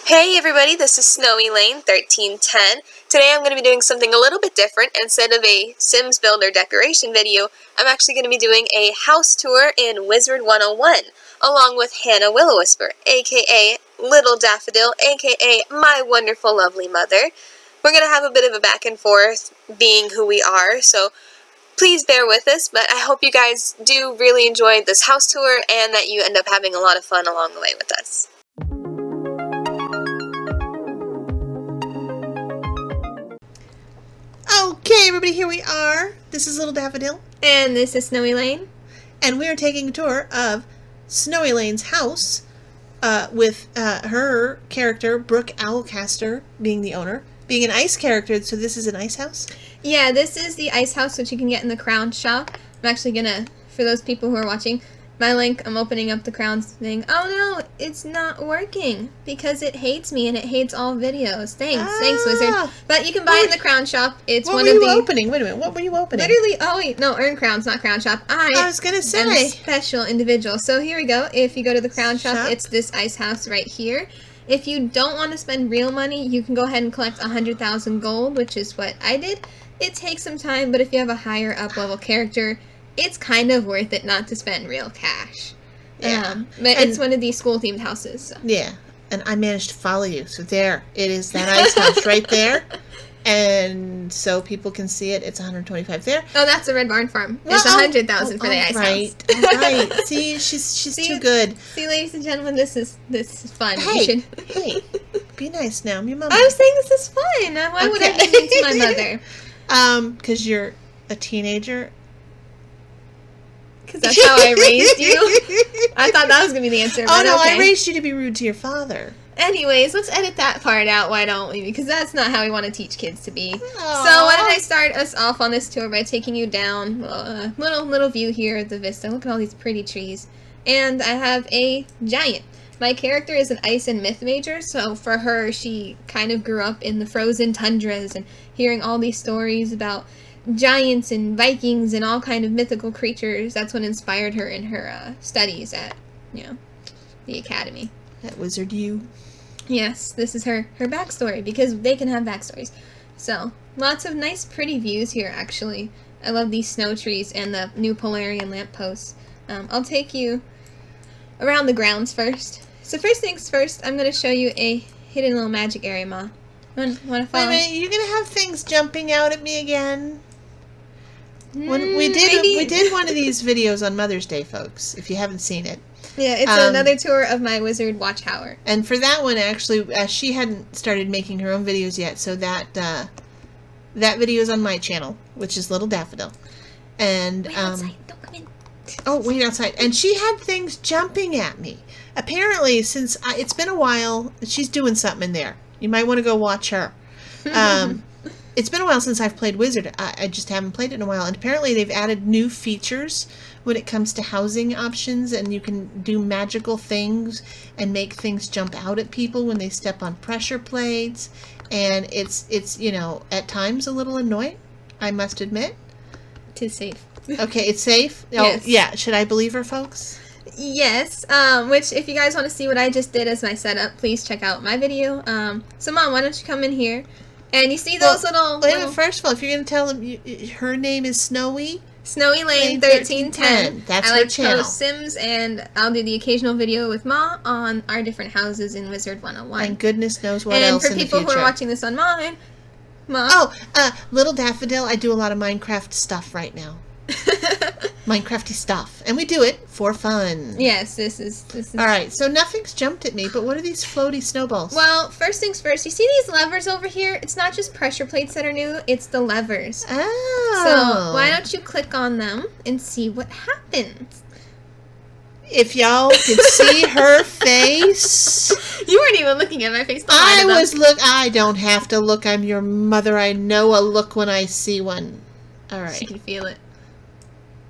Hey everybody, this is Snowy Lane 1310. Today I'm going to be doing something a little bit different. Instead of a Sims builder decoration video, I'm actually going to be doing a house tour in Wizard101, along with Hannah Will-O-Wisper, aka Litl Daffodil, aka my wonderful lovely mother. We're going to have a bit of a back and forth being who we are, so please bear with us, but I hope you guys do really enjoy this house tour and that you end up having a lot of fun along the way with us. Okay, everybody, here we are. This is Litl Daffodil. And this is Snowy Lane. And we are taking a tour of Snowy Lane's house with her character, Brooke OwlCaster, being the owner, being an ice character. So this is an ice house? Yeah, this is the ice house, which you can get in the Crown shop. I'm actually going to, for those people who are watching, my link, I'm opening up the Crowns thing. Oh no, it's not working because it hates me and it hates all videos. Thanks, Wizard. But you can buy it in the Crown shop. It's one of the... What were you opening? Wait a minute, what were you opening? Literally, oh wait, no, Earn Crowns, not Crown shop. I was going to say. I'm a special individual. So here we go. If you go to the Crown shop, it's this ice house right here. If you don't want to spend real money, you can go ahead and collect 100,000 gold, which is what I did. It takes some time, but if you have a higher up level character, it's kind of worth it not to spend real cash. Yeah. But it's one of these school-themed houses. So. Yeah. And I managed to follow you. So there, it is that ice house right there. And so people can see it. It's 125 there. Oh, that's a Red Barn Farm. It's 100,000 for the ice house. Right. See, she's too good. See, ladies and gentlemen, this is fun. Hey, be nice now. I'm your mom. I was saying this is fun. Why would I be mean to my mother? Because you're a teenager. Because that's how I raised you. I thought that was going to be the answer. Oh, no, okay. I raised you to be rude to your father. Anyways, let's edit that part out, why don't we? Because that's not how we want to teach kids to be. Aww. So why don't I start us off on this tour by taking you down a little view here of the vista. Look at all these pretty trees. And I have a giant. My character is an ice and myth major, so for her, she kind of grew up in the frozen tundras and hearing all these stories about giants and Vikings and all kind of mythical creatures. That's what inspired her in her studies at, the academy. At Wizard U. Yes, this is her backstory, because they can have backstories. So, lots of nice pretty views here, actually. I love these snow trees and the new Polarian lampposts. I'll take you around the grounds first. So first things first, I'm going to show you a hidden little magic area, Ma. Want to follow? Wait a minute, you're going to have things jumping out at me again? We did one of these videos on Mother's Day, folks, if you haven't seen it. Yeah, it's another tour of my wizard watchtower. And for that one, actually, she hadn't started making her own videos yet, so that video is on my channel, which is Litl Daffodil. And wait outside, don't come in. Oh, wait outside. And she had things jumping at me. Apparently, since it's been a while, she's doing something in there. You might want to go watch her. It's been a while since I've played Wizard. I just haven't played it in a while. And apparently they've added new features when it comes to housing options. And you can do magical things and make things jump out at people when they step on pressure plates. And it's at times a little annoying, I must admit. It's safe. Okay, it's safe? Yes. Oh, yeah. Should I believe her, folks? Yes, which if you guys want to see what I just did as my setup, please check out my video. So Mom, why don't you come in here? And you see those little... First of all, if you're going to tell them her name is Snowy Lane 1310. That's her channel. I like post Sims, and I'll do the occasional video with Ma on our different houses in Wizard101. And goodness knows what else in the future. And for people who are watching this on mine, Ma... Oh, Litl Daffodil, I do a lot of Minecraft stuff right now. Minecrafty stuff, and we do it for fun. Yes, this is. All right, so nothing's jumped at me, but what are these floaty snowballs? Well, first things first. You see these levers over here? It's not just pressure plates that are new; it's the levers. Oh. So why don't you click on them and see what happens? If y'all could see her face. You weren't even looking at my face. I don't have to look. I'm your mother. I know a look when I see one. All right. She can feel it.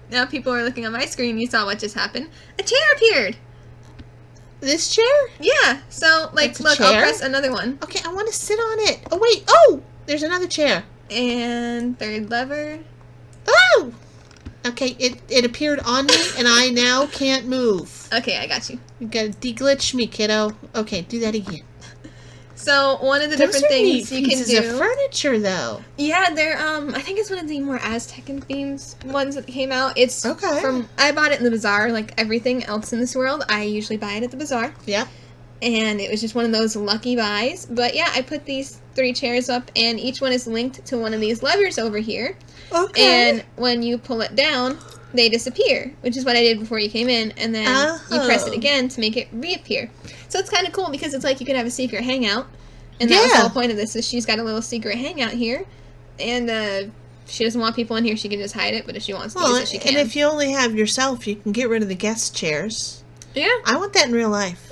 Now people are looking on my screen. You saw what just happened. A chair appeared. This chair? Yeah. So, look, I'll press another one. Okay, I want to sit on it. Oh, wait. Oh, there's another chair. And third lever. Oh! Okay, it appeared on me, and I now can't move. Okay, I got you. You gotta de-glitch me, kiddo. Okay, do that again. Yeah. So one of the Those different are neat things you can pieces of do. furniture, though. Yeah, they're I think it's one of the more Aztecan themes ones that came out. It's Okay. I bought it in the bazaar, like everything else in this world. I usually buy it at the bazaar. Yep. And it was just one of those lucky buys. But yeah, I put these 3 chairs up, and each one is linked to one of these levers over here. Okay. And when you pull it down, they disappear, which is what I did before you came in. And then you press it again to make it reappear. So it's kind of cool because it's like you can have a secret hangout. And that was the whole point of this, is she's got a little secret hangout here. And she doesn't want people in here, she can just hide it. But if she wants to use it, she can. And if you only have yourself, you can get rid of the guest chairs. Yeah. I want that in real life.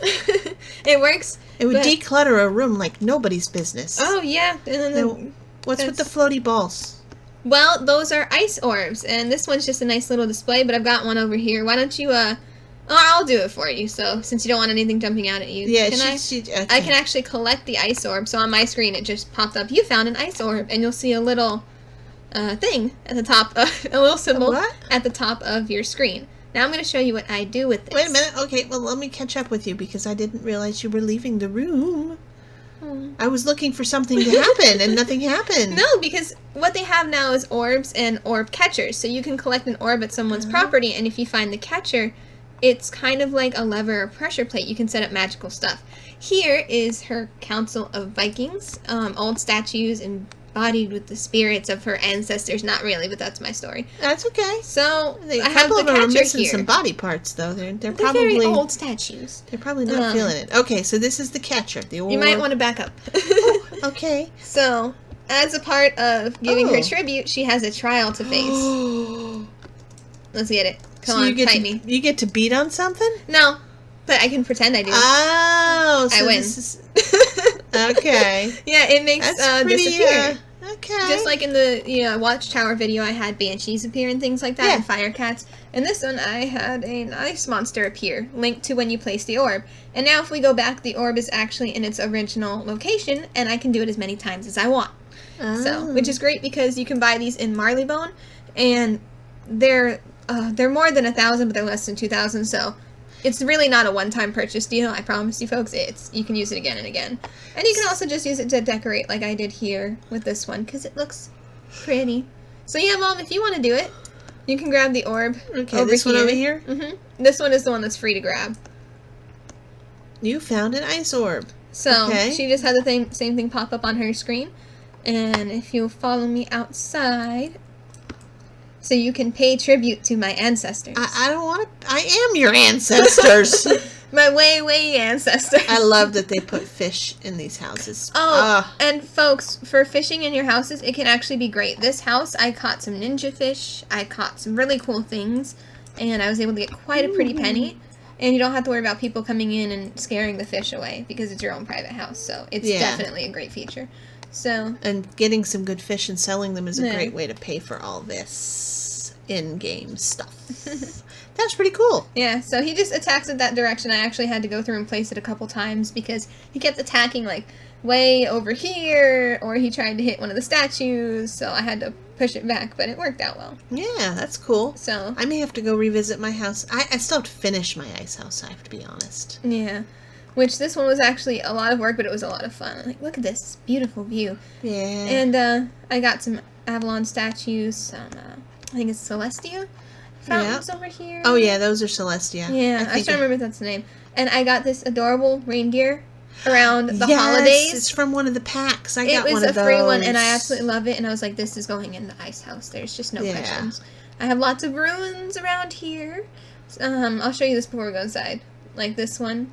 It works. It would declutter a room like nobody's business. Oh, yeah. And then what's with the floaty balls? Well, those are ice orbs, and this one's just a nice little display, but I've got one over here. Why don't you, I'll do it for you, so, since you don't want anything jumping out at you. Yeah, okay. I can actually collect the ice orb, so on my screen it just popped up, you found an ice orb, and you'll see a little, thing at the top, a little symbol at the top of your screen. Now I'm going to show you what I do with this. Wait a minute. Okay, well, let me catch up with you because I didn't realize you were leaving the room. I was looking for something to happen, and nothing happened. No, because what they have now is orbs and orb catchers. So you can collect an orb at someone's property, and if you find the catcher, it's kind of like a lever or pressure plate. You can set up magical stuff. Here is her Council of Vikings, old statues embodied with the spirits of her ancestors. Not really, but that's my story. That's okay. So A I have couple the of them are catcher missing here. some body parts, though. They're They're probably very old statues. They're probably not feeling it. Okay, so this is the catcher. You might want to back up. Okay. So, as a part of giving her tribute, she has a trial to face. Let's get it. Come on, fight me. You get to beat on something? No, but I can pretend I do. Oh, so I win. Okay. Yeah, it makes disappear. Okay. Just like in the Watchtower video, I had banshees appear and things like that, and fire cats. In this one, I had an ice monster appear, linked to when you place the orb. And now if we go back, the orb is actually in its original location, and I can do it as many times as I want. So, which is great because you can buy these in Marleybone, and they're more than 1,000, but they're less than 2,000. So it's really not a one-time purchase deal. I promise you, folks. You can use it again and again, and you can also just use it to decorate, like I did here with this one, because it looks pretty. So yeah, Mom, if you want to do it, you can grab the orb. Okay, this one over here. This one is the one that's free to grab. You found an ice orb. So she just had the same thing pop up on her screen. And if you'll follow me outside, so you can pay tribute to my ancestors. I don't want to. I am your ancestors. My way ancestors. I love that they put fish in these houses. And folks, for fishing in your houses, it can actually be great. This house, I caught some ninja fish. I caught some really cool things. And I was able to get quite a pretty penny. And you don't have to worry about people coming in and scaring the fish away because it's your own private house. So it's definitely a great feature. And getting some good fish and selling them is a great way to pay for all this in-game stuff. That's pretty cool. Yeah, so he just attacks it that direction. I actually had to go through and place it a couple times because he kept attacking like way over here, or he tried to hit one of the statues, so I had to push it back, but it worked out well. Yeah, that's cool. So I may have to go revisit my house. I still have to finish my ice house, I have to be honest. Yeah. Which this one was actually a lot of work, but it was a lot of fun. Like, look at this beautiful view. Yeah. And I got some Avalon statues, some, I think it's Celestia fountains over here. Oh, yeah, those are Celestia. Yeah, I was trying to remember if that's the name. And I got this adorable reindeer around the holidays. It's from one of the packs. I got one of those. It was a free one, and I absolutely love it. And I was like, this is going in the ice house. There's just no questions. I have lots of ruins around here. I'll show you this before we go inside. Like this one.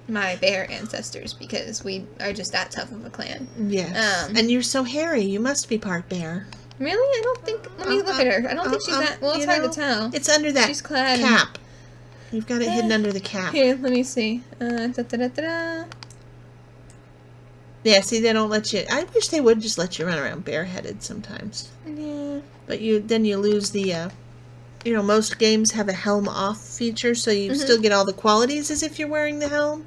My bear ancestors, because we are just that tough of a clan. Yes. And you're so hairy. You must be part bear. Really? I don't think... Let me look at her. I don't think she's that... Well, it's hard to tell. It's under that she's clad cap. You've got it hidden under the cap. Here, let me see. Yeah, see, they don't let you... I wish they would just let you run around bareheaded sometimes. Yeah. But then you lose the... most games have a helm off feature, so you still get all the qualities as if you're wearing the helm,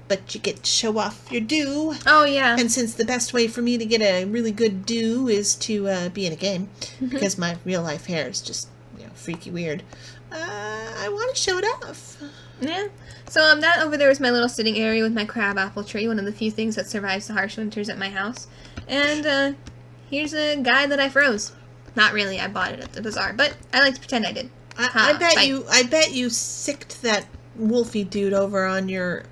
but you get to show off your do. Oh, yeah. And since the best way for me to get a really good do is to be in a game, because my real life hair is just, freaky weird, I want to show it off. Yeah. So that over there is my little sitting area with my crabapple tree, one of the few things that survives the harsh winters at my house. And here's a guy that I froze. Not really, I bought it at the bazaar, but I like to pretend I did. I bet you sicked that wolfy dude over on your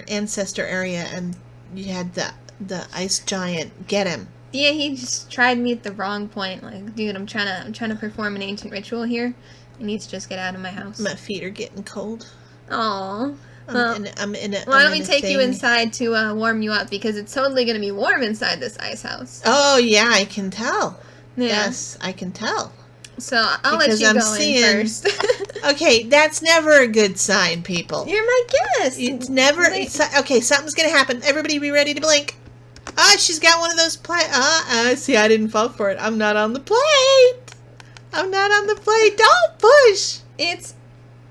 ancestor area, and you had the ice giant get him. Yeah, he just tried me at the wrong point. Like, dude, I'm trying to perform an ancient ritual here. You need to just get out of my house. My feet are getting cold. Aww. Why don't we take you inside to warm you up, because it's totally going to be warm inside this ice house. Oh, yeah, I can tell. Yeah. Yes, I can tell. So I'll let you go in first. Okay, that's never a good sign, people. You're my guest. It's never... okay, something's going to happen. Everybody be ready to blink. Ah, she's got one of those see, I didn't fall for it. I'm not on the plate. I'm not on the plate. Don't push. It's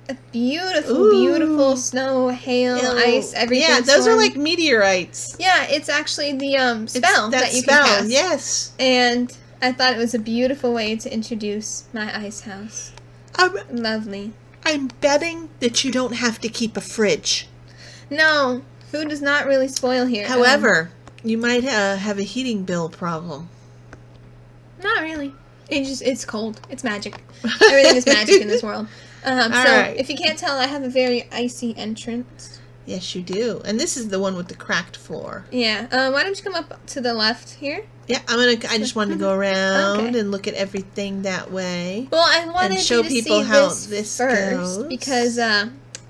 a beautiful, beautiful snow, hail, ice, everything. Yeah, those are like meteorites. Yeah, it's actually the spell that you spell, can cast. Yes. And I thought it was a beautiful way to introduce my ice house. Lovely. I'm betting that you don't have to keep a fridge. No, food does not really spoil here. However, you might have a heating bill problem. Not really. It's cold. It's magic. Everything is magic in this world. If you can't tell, I have a very icy entrance. Yes, you do. And this is the one with the cracked floor. Yeah. Why don't you come up to the left here? Yeah, I just wanted to go around and look at everything that way. Well, I wanted and show you to people see how this first goes. Because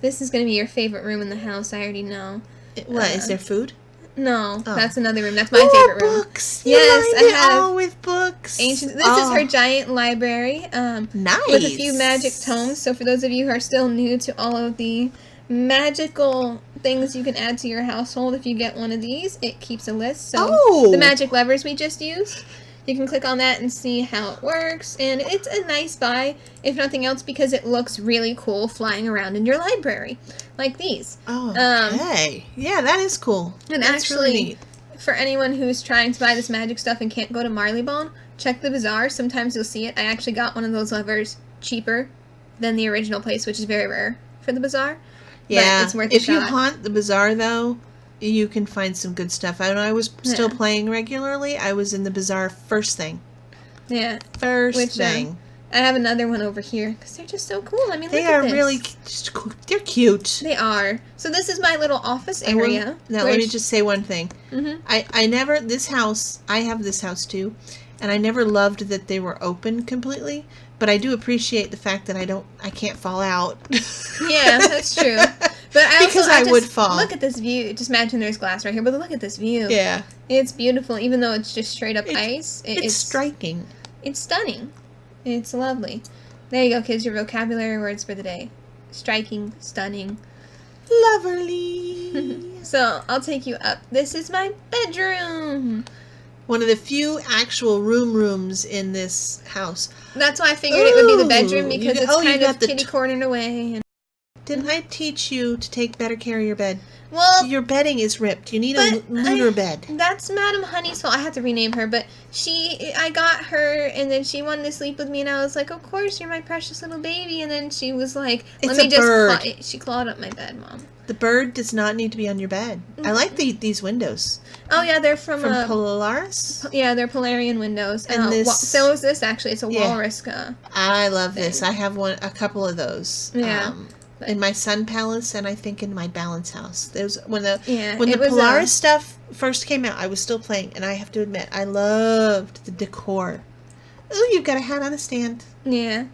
this is going to be your favorite room in the house. I already know. What, is there food? No, that's another room. That's my favorite room. Books. Yes, I have all with books. Ancient. This is her giant library. Nice. With a few magic tomes. So for those of you who are still new to all of the magical things you can add to your household, if you get one of these, it keeps a list. So the magic levers we just used, you can click on that and see how it works. And it's a nice buy, if nothing else, because it looks really cool flying around in your library. Like these. Oh, okay. Yeah, that is cool. And that's actually, really neat. For anyone who's trying to buy this magic stuff and can't go to Marleybone, check the bazaar. Sometimes you'll see it. I actually got one of those levers cheaper than the original place, which is very rare for the bazaar. Yeah, but it's worth if you haunt the bazaar, though, you can find some good stuff. I know I was still playing regularly. I was in the bazaar first thing. Yeah. First thing. I have another one over here because they're just so cool. I mean, they look at this. They are really just cool. They're cute. They are. So this is my little office area. Now, let me just say one thing. Mm-hmm. I never, this house, I have this house too, and I never loved that they were open completely, but I do appreciate the fact that I can't fall out. Yeah, that's true. But I would fall. Look at this view. Just imagine there's glass right here, but look at this view. Yeah. It's beautiful, even though it's just straight up ice. It's striking. It's stunning. It's lovely. There you go, kids. Your vocabulary words for the day. Striking, stunning. Lovely. So, I'll take you up. This is my bedroom. One of the few actual rooms in this house. That's why I figured it would be the bedroom, because it's kind of kitty-cornered away. And didn't I teach you to take better care of your bed? Well, your bedding is ripped. You need a lunar bed. That's Madam Honey's fault. I had to rename her, but I got her, and then she wanted to sleep with me, and I was like, of course, you're my precious little baby. And then she was like, she clawed up my bed, Mom. The bird does not need to be on your bed. I like these windows. Oh, yeah, they're from Polaris? Yeah, they're Polarian windows. And so is this, actually. It's a walrus. I love this. I have a couple of those. Yeah. In my sun palace, and I think in my balance house. When the was, Polaris stuff first came out, I was still playing, and I have to admit, I loved the decor. Ooh, you've got a hat on a stand. Yeah.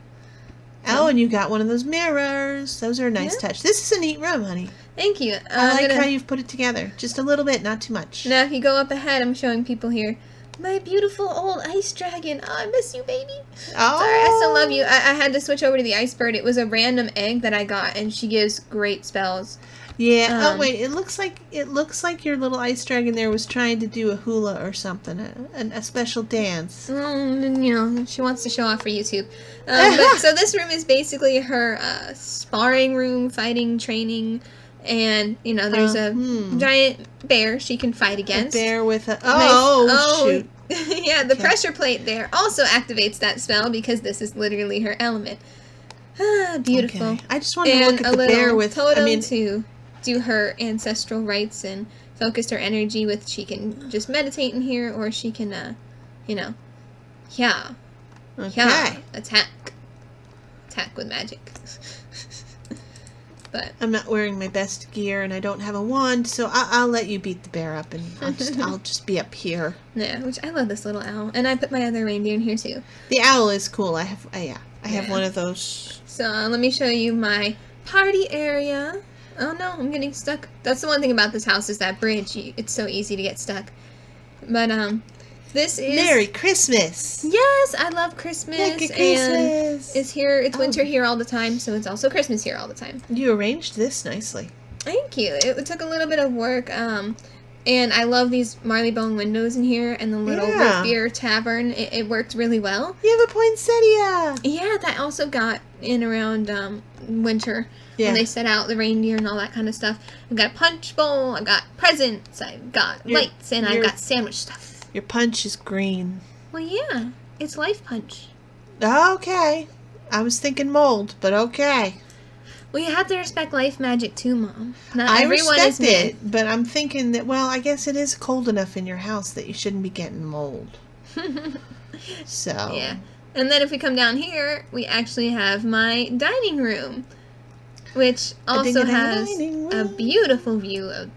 Oh, and you got one of those mirrors. Those are a nice touch. This is a neat room, honey. Thank you. I like how you've put it together. Just a little bit, not too much. Now, if you go up ahead, I'm showing people here. My beautiful old ice dragon. Oh, I miss you, baby. Oh. Sorry, I still love you. I had to switch over to the ice bird. It was a random egg that I got, and she gives great spells. Yeah. Oh wait, it looks like your little ice dragon there was trying to do a hula or something, a special dance. She wants to show off for YouTube. So this room is basically her sparring room, fighting, training. And, there's a giant bear she can fight against. A bear with a... shoot. Yeah, the pressure plate there also activates that spell because this is literally her element. Ah, beautiful. Okay. I just wanted to And look a at the bear little with, totem to do her ancestral rites and focus her energy with. She can just meditate in here, or she can, you know, yeah, attack with magic. But I'm not wearing my best gear, and I don't have a wand, so I'll let you beat the bear up, and I'll just be up here. Yeah, which I love this little owl, and I put my other reindeer in here too. The owl is cool. I have one of those. So let me show you my party area. Oh no, I'm getting stuck. That's the one thing about this house is that bridge. It's so easy to get stuck. But this is Merry Christmas. Yes, I love Christmas. Merry Christmas. And it's here. It's winter here all the time, so it's also Christmas here all the time. You arranged this nicely. Thank you. It took a little bit of work. And I love these Marleybone windows in here and the little root beer tavern. It worked really well. You have a poinsettia. Yeah, that also got in around winter when they set out the reindeer and all that kind of stuff. I've got a punch bowl. I've got presents. I've got lights, and I've got sandwich stuff. Your punch is green. Well, yeah, it's life punch. Okay. I was thinking mold, but okay. Well, you have to respect life magic too, Mom. Not I everyone respect is meant. it, but I'm thinking that, well, I guess it is cold enough in your house that you shouldn't be getting mold. So. Yeah. And then if we come down here, we actually have my dining room, which also has a beautiful view of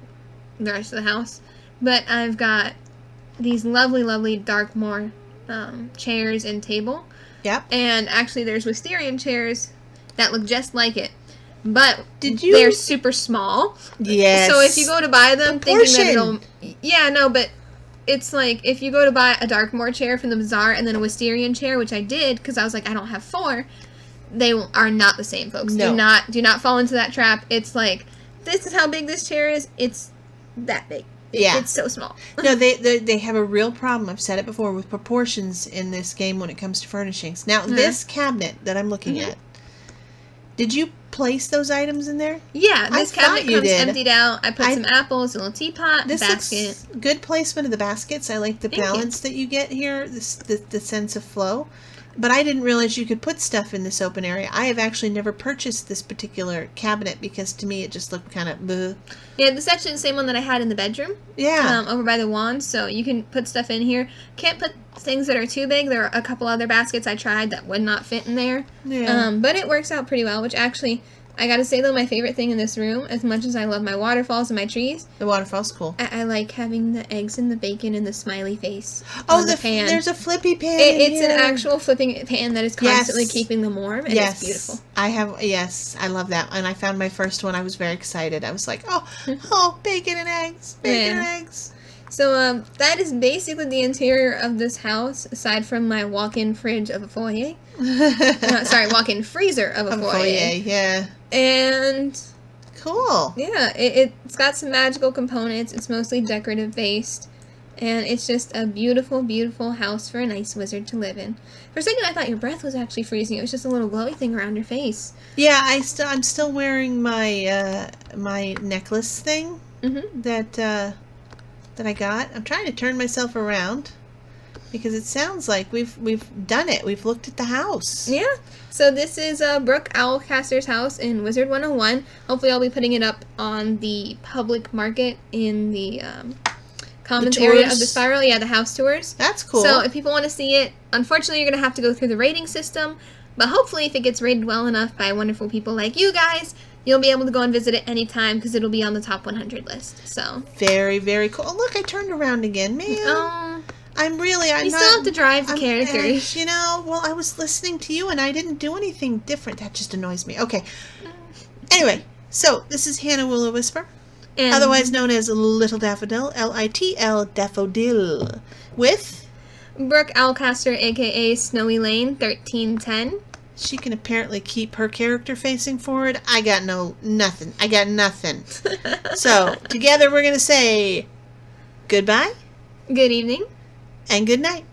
the rest of the house. But I've got these lovely, lovely Darkmoor chairs and table. Yep. And actually there's Wisterian chairs that look just like it. But they're super small. Yes. So if you go to buy them thinking that it'll... Yeah, no, but it's like if you go to buy a Darkmoor chair from the bazaar and then a Wisterian chair, which I did because I was like, I don't have 4, they are not the same, folks. No. Do not fall into that trap. It's like, this is how big this chair is. It's that big. Yeah. It's so small. No, they have a real problem. I've said it before with proportions in this game when it comes to furnishings. Now, this cabinet that I'm looking at, did you place those items in there? Yeah, this cabinet comes emptied out. I put some apples, a little teapot, a basket. Looks good placement of the baskets. I like the balance that you get here, the sense of flow. But I didn't realize you could put stuff in this open area. I have actually never purchased this particular cabinet because to me it just looked kind of bleh. Yeah, this is actually the same one that I had in the bedroom. Yeah. Over by the wand, so you can put stuff in here. Can't put things that are too big. There are a couple other baskets I tried that would not fit in there. Yeah. But it works out pretty well, which actually... I gotta say, though, my favorite thing in this room, as much as I love my waterfalls and my trees... The waterfall's cool. I like having the eggs and the bacon and the smiley face on the pan. There's a flippy pan It's an actual flipping pan that is constantly keeping them warm, and it's beautiful. I love that. And I found my first one. I was very excited. I was like, oh, bacon and eggs. Bacon and eggs. So, that is basically the interior of this house, aside from my walk-in fridge of a foyer. Walk-in freezer of a foyer. Yeah. And... Cool. Yeah, it's got some magical components. It's mostly decorative based. And it's just a beautiful, beautiful house for a nice wizard to live in. For a second, I thought your breath was actually freezing. It was just a little glowy thing around your face. Yeah, I'm still wearing my my necklace thing that I got. I'm trying to turn myself around because it sounds like we've done it. We've looked at the house. Yeah. So this is Brooke OwlCaster's house in Wizard101. Hopefully I'll be putting it up on the public market in the commons area of the spiral. Yeah, the house tours. That's cool. So if people want to see it, unfortunately you're going to have to go through the rating system. But hopefully if it gets rated well enough by wonderful people like you guys, you'll be able to go and visit it anytime because it'll be on the top 100 list. So very, very cool. Oh, look, I turned around again, man. You still have to drive the characters. Well, I was listening to you and I didn't do anything different. That just annoys me. Okay. Anyway, so this is Hannah Willow Whisper, otherwise known as Litl Daffodil, Litl Daffodil, with Brooke OwlCaster, aka Snowy Lane 1310. She can apparently keep her character facing forward. I got nothing. I got nothing. So, together we're going to say goodbye. Good evening. And good night.